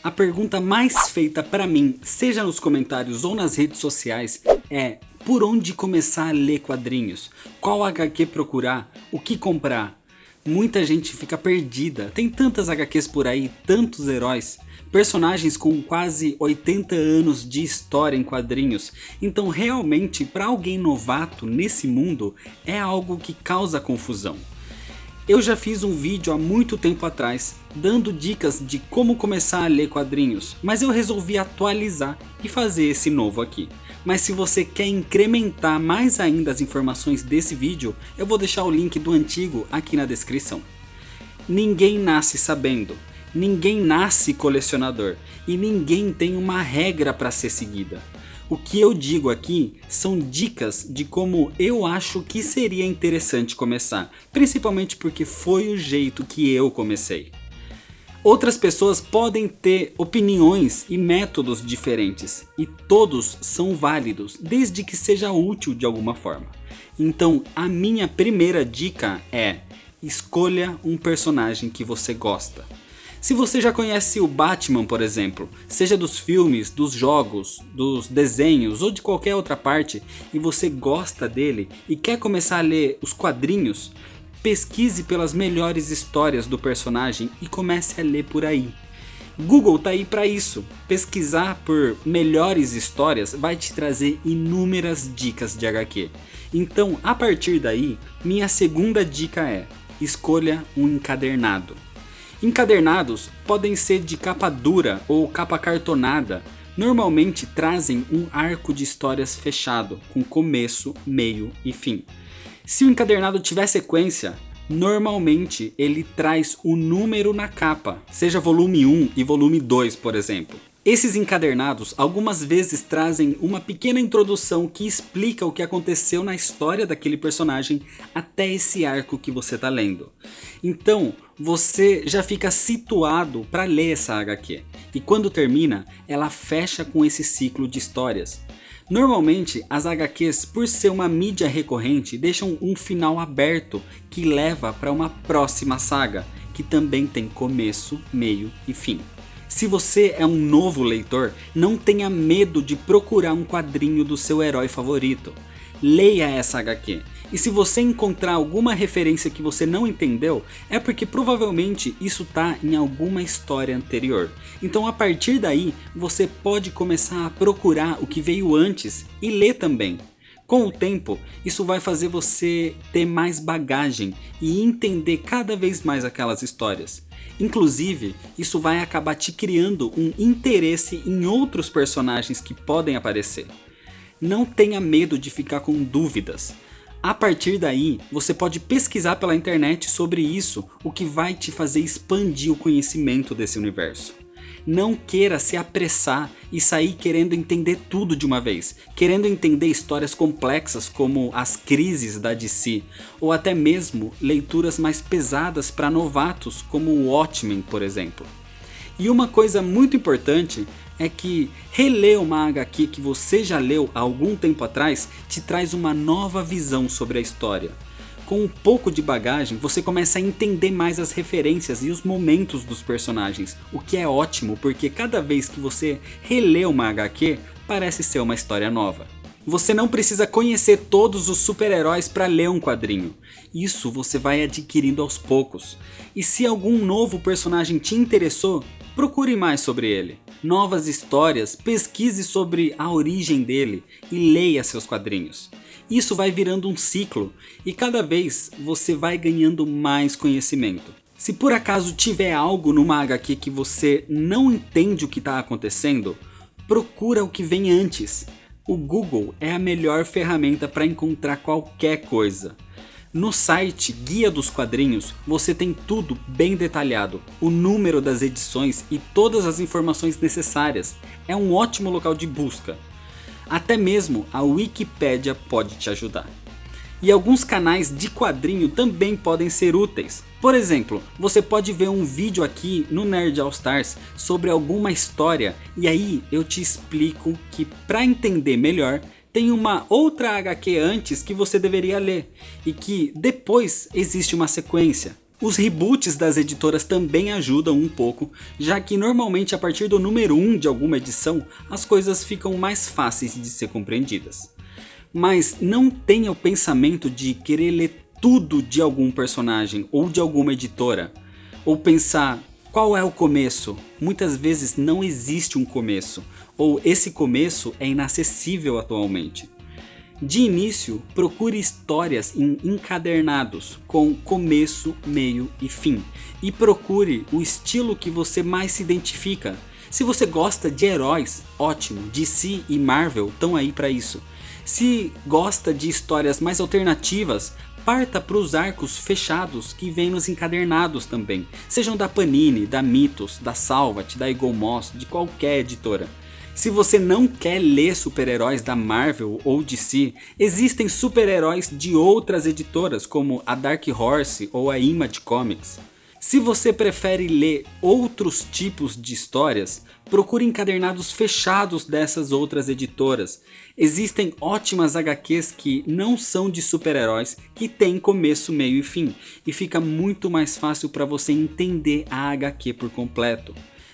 A pergunta mais feita pra mim, seja nos comentários ou nas redes sociais, é: por onde começar a ler quadrinhos? Qual HQ procurar? O que comprar? Muita gente fica perdida, tem tantas HQs por aí, tantos heróis, personagens com quase 80 anos de história em quadrinhos, então realmente para alguém novato nesse mundo é algo que causa confusão. Eu já fiz um vídeo há muito tempo atrás, dando dicas de como começar a ler quadrinhos, mas eu resolvi atualizar e fazer esse novo aqui. Mas se você quer incrementar mais ainda as informações desse vídeo, eu vou deixar o link do antigo aqui na descrição. Ninguém nasce sabendo, ninguém nasce colecionador e ninguém tem uma regra para ser seguida. O que eu digo aqui são dicas de como eu acho que seria interessante começar, principalmente porque foi o jeito que eu comecei. Outras pessoas podem ter opiniões e métodos diferentes, e todos são válidos, desde que seja útil de alguma forma. Então a minha primeira dica é: escolha um personagem que você gosta. Se você já conhece o Batman, por exemplo, seja dos filmes, dos jogos, dos desenhos ou de qualquer outra parte, e você gosta dele e quer começar a ler os quadrinhos, pesquise pelas melhores histórias do personagem e comece a ler por aí. Google tá aí para isso. Pesquisar por melhores histórias vai te trazer inúmeras dicas de HQ. Então, a partir daí, minha segunda dica é: escolha um encadernado. Encadernados podem ser de capa dura ou capa cartonada, normalmente trazem um arco de histórias fechado, com começo, meio e fim. Se o encadernado tiver sequência, normalmente ele traz o número na capa, seja volume 1 e volume 2, por exemplo. Esses encadernados algumas vezes trazem uma pequena introdução que explica o que aconteceu na história daquele personagem até esse arco que você está lendo. Então você já fica situado para ler essa HQ, e quando termina, ela fecha com esse ciclo de histórias. Normalmente as HQs, por ser uma mídia recorrente, deixam um final aberto que leva para uma próxima saga, que também tem começo, meio e fim. Se você é um novo leitor, não tenha medo de procurar um quadrinho do seu herói favorito. Leia essa HQ. E se você encontrar alguma referência que você não entendeu, é porque provavelmente isso está em alguma história anterior. Então a partir daí, você pode começar a procurar o que veio antes e ler também. Com o tempo, isso vai fazer você ter mais bagagem e entender cada vez mais aquelas histórias. Inclusive, isso vai acabar te criando um interesse em outros personagens que podem aparecer. Não tenha medo de ficar com dúvidas. A partir daí, você pode pesquisar pela internet sobre isso, o que vai te fazer expandir o conhecimento desse universo. Não queira se apressar e sair querendo entender tudo de uma vez, querendo entender histórias complexas como as crises da DC, ou até mesmo leituras mais pesadas para novatos como o Watchmen, por exemplo. E uma coisa muito importante é que reler uma HQ que você já leu há algum tempo atrás te traz uma nova visão sobre a história. Com um pouco de bagagem, você começa a entender mais as referências e os momentos dos personagens, o que é ótimo porque cada vez que você relê uma HQ, parece ser uma história nova. Você não precisa conhecer todos os super-heróis para ler um quadrinho. Isso você vai adquirindo aos poucos. E se algum novo personagem te interessou, procure mais sobre ele. Novas histórias, pesquise sobre a origem dele e leia seus quadrinhos. Isso vai virando um ciclo e cada vez você vai ganhando mais conhecimento. Se por acaso tiver algo numa HQ que você não entende o que está acontecendo, procura o que vem antes. O Google é a melhor ferramenta para encontrar qualquer coisa. No site Guia dos Quadrinhos você tem tudo bem detalhado, o número das edições e todas as informações necessárias. É um ótimo local de busca. Até mesmo a Wikipédia pode te ajudar. E alguns canais de quadrinho também podem ser úteis. Por exemplo, você pode ver um vídeo aqui no Nerd All Stars sobre alguma história e aí eu te explico que para entender melhor tem uma outra HQ antes que você deveria ler e que depois existe uma sequência. Os reboots das editoras também ajudam um pouco, já que normalmente a partir do número 1 de alguma edição, as coisas ficam mais fáceis de ser compreendidas. Mas não tenha o pensamento de querer ler tudo de algum personagem ou de alguma editora, ou pensar qual é o começo. Muitas vezes não existe um começo, ou esse começo é inacessível atualmente. De início, procure histórias em encadernados, com começo, meio e fim. E procure o estilo que você mais se identifica. Se você gosta de heróis, ótimo, DC e Marvel estão aí para isso. Se gosta de histórias mais alternativas, parta para os arcos fechados que vêm nos encadernados também. Sejam da Panini, da Mythos, da Salvat, da Eagle Moss, de qualquer editora. Se você não quer ler super-heróis da Marvel ou DC, existem super-heróis de outras editoras como a Dark Horse ou a Image Comics. Se você prefere ler outros tipos de histórias, procure encadernados fechados dessas outras editoras. Existem ótimas HQs que não são de super-heróis, que têm começo, meio e fim, e fica muito mais fácil para você entender a HQ por completo.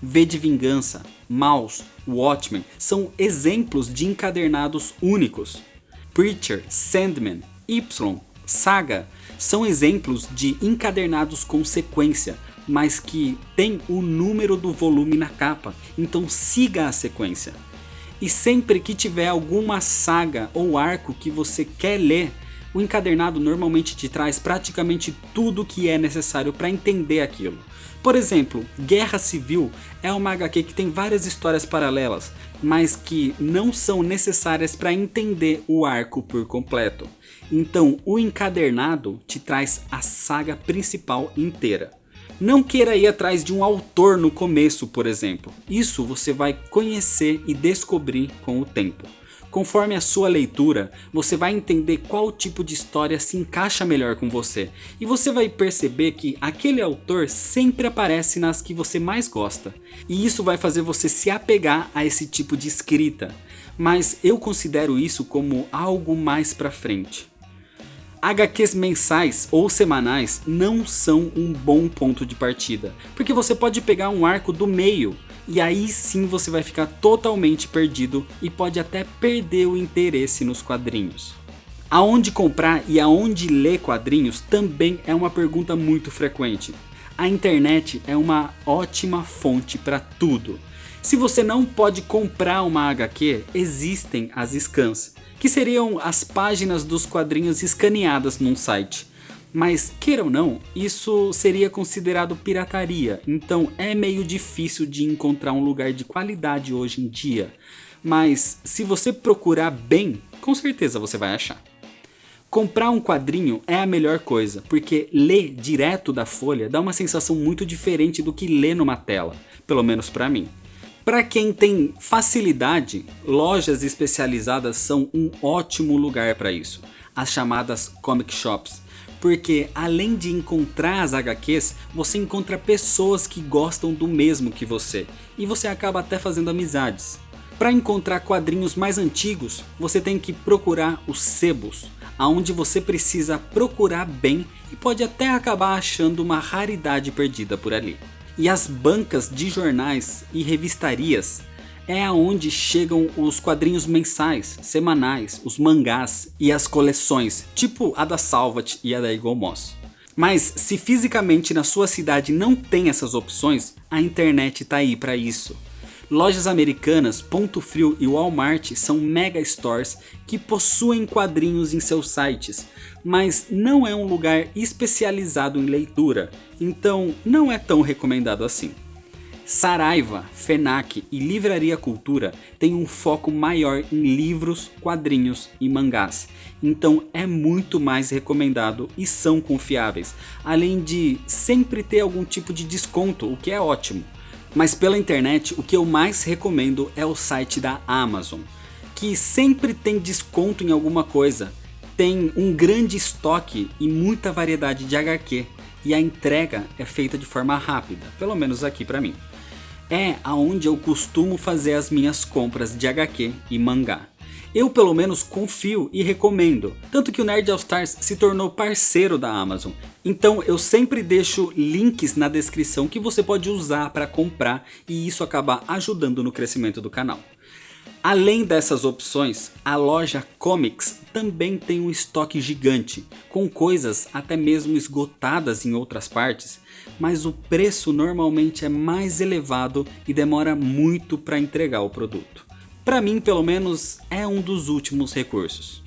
V de Vingança, Maus, Watchmen são exemplos de encadernados únicos. Preacher, Sandman, Y, Saga são exemplos de encadernados com sequência, mas que tem o número do volume na capa, então siga a sequência. E sempre que tiver alguma saga ou arco que você quer ler, o encadernado normalmente te traz praticamente tudo que é necessário para entender aquilo. Por exemplo, Guerra Civil é uma HQ que tem várias histórias paralelas, mas que não são necessárias para entender o arco por completo. Então, o encadernado te traz a saga principal inteira. Não queira ir atrás de um autor no começo, por exemplo. Isso você vai conhecer e descobrir com o tempo. Conforme a sua leitura, você vai entender qual tipo de história se encaixa melhor com você. E você vai perceber que aquele autor sempre aparece nas que você mais gosta. E isso vai fazer você se apegar a esse tipo de escrita. Mas eu considero isso como algo mais pra frente. HQs mensais ou semanais não são um bom ponto de partida, porque você pode pegar um arco do meio e aí sim você vai ficar totalmente perdido e pode até perder o interesse nos quadrinhos. Aonde comprar e aonde ler quadrinhos também é uma pergunta muito frequente. A internet é uma ótima fonte para tudo. Se você não pode comprar uma HQ, existem as scans, que seriam as páginas dos quadrinhos escaneadas num site. Mas, queira ou não, isso seria considerado pirataria, então é meio difícil de encontrar um lugar de qualidade hoje em dia. Mas, se você procurar bem, com certeza você vai achar. Comprar um quadrinho é a melhor coisa, porque ler direto da folha dá uma sensação muito diferente do que ler numa tela, pelo menos pra mim. Para quem tem facilidade, lojas especializadas são um ótimo lugar para isso, as chamadas comic shops, porque além de encontrar as HQs, você encontra pessoas que gostam do mesmo que você, e você acaba até fazendo amizades. Para encontrar quadrinhos mais antigos, você tem que procurar os sebos, aonde você precisa procurar bem e pode até acabar achando uma raridade perdida por ali. E as bancas de jornais e revistarias é aonde chegam os quadrinhos mensais, semanais, os mangás e as coleções, tipo a da Salvat e a da Eagle Moss. Mas se fisicamente na sua cidade não tem essas opções, a internet tá aí para isso. Lojas americanas, Ponto Frio e Walmart são mega stores que possuem quadrinhos em seus sites, mas não é um lugar especializado em leitura, então não é tão recomendado assim. Saraiva, Fnac e Livraria Cultura têm um foco maior em livros, quadrinhos e mangás, então é muito mais recomendado e são confiáveis, além de sempre ter algum tipo de desconto, o que é ótimo. Mas pela internet, o que eu mais recomendo é o site da Amazon, que sempre tem desconto em alguma coisa, tem um grande estoque e muita variedade de HQ, e a entrega é feita de forma rápida, pelo menos aqui pra mim. É aonde eu costumo fazer as minhas compras de HQ e mangá. Eu pelo menos confio e recomendo, tanto que o Nerd All Stars se tornou parceiro da Amazon. Então eu sempre deixo links na descrição que você pode usar para comprar e isso acaba ajudando no crescimento do canal. Além dessas opções, a loja Comics também tem um estoque gigante, com coisas até mesmo esgotadas em outras partes, mas o preço normalmente é mais elevado e demora muito para entregar o produto. Para mim, pelo menos, é um dos últimos recursos.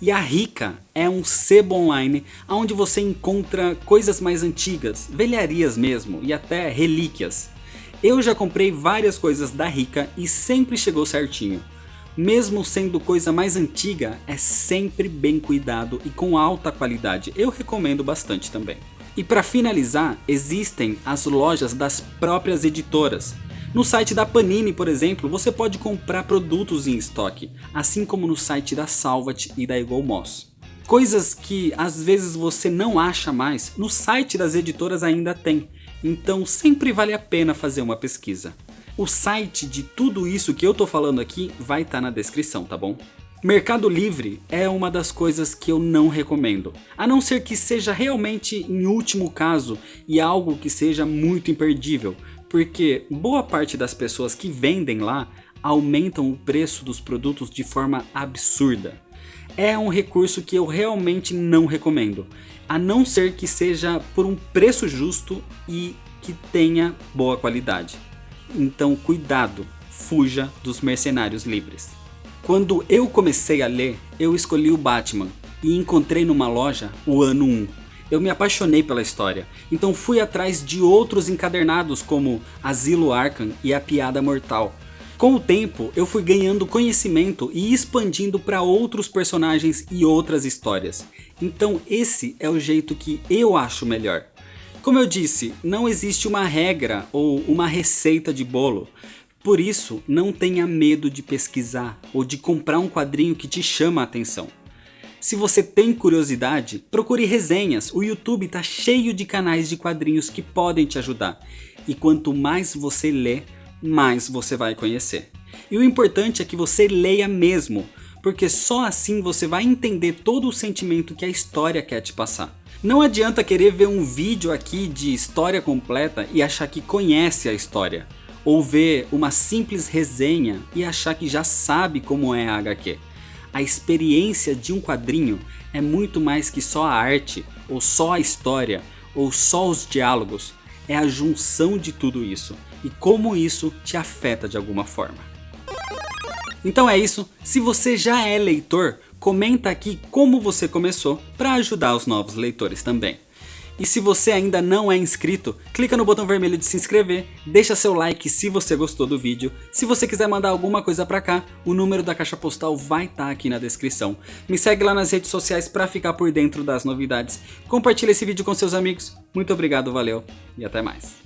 E a Rica é um sebo online onde você encontra coisas mais antigas, velharias mesmo e até relíquias. Eu já comprei várias coisas da Rica e sempre chegou certinho. Mesmo sendo coisa mais antiga, é sempre bem cuidado e com alta qualidade. Eu recomendo bastante também. E para finalizar, existem as lojas das próprias editoras. No site da Panini, por exemplo, você pode comprar produtos em estoque, assim como no site da Salvat e da Eagle Moss. Coisas que às vezes você não acha mais, no site das editoras ainda tem, então sempre vale a pena fazer uma pesquisa. O site de tudo isso que eu tô falando aqui vai estar na descrição, tá bom? Mercado Livre é uma das coisas que eu não recomendo, a não ser que seja realmente em último caso e algo que seja muito imperdível, porque boa parte das pessoas que vendem lá aumentam o preço dos produtos de forma absurda. É um recurso que eu realmente não recomendo, a não ser que seja por um preço justo e que tenha boa qualidade. Então cuidado, fuja dos mercenários livres. Quando eu comecei a ler, eu escolhi o Batman e encontrei numa loja o ano 1. Eu me apaixonei pela história, então fui atrás de outros encadernados como Asilo Arkham e A Piada Mortal. Com o tempo, eu fui ganhando conhecimento e expandindo para outros personagens e outras histórias. Então esse é o jeito que eu acho melhor. Como eu disse, não existe uma regra ou uma receita de bolo. Por isso, não tenha medo de pesquisar ou de comprar um quadrinho que te chama a atenção. Se você tem curiosidade, procure resenhas, o YouTube tá cheio de canais de quadrinhos que podem te ajudar. E quanto mais você lê, mais você vai conhecer. E o importante é que você leia mesmo, porque só assim você vai entender todo o sentimento que a história quer te passar. Não adianta querer ver um vídeo aqui de história completa e achar que conhece a história. Ou ver uma simples resenha e achar que já sabe como é a HQ. A experiência de um quadrinho é muito mais que só a arte, ou só a história, ou só os diálogos. É a junção de tudo isso e como isso te afeta de alguma forma. Então é isso, se você já é leitor, comenta aqui como você começou para ajudar os novos leitores também. E se você ainda não é inscrito, clica no botão vermelho de se inscrever, deixa seu like se você gostou do vídeo. Se você quiser mandar alguma coisa pra cá, o número da caixa postal vai estar aqui na descrição. Me segue lá nas redes sociais pra ficar por dentro das novidades. Compartilha esse vídeo com seus amigos. Muito obrigado, valeu e até mais.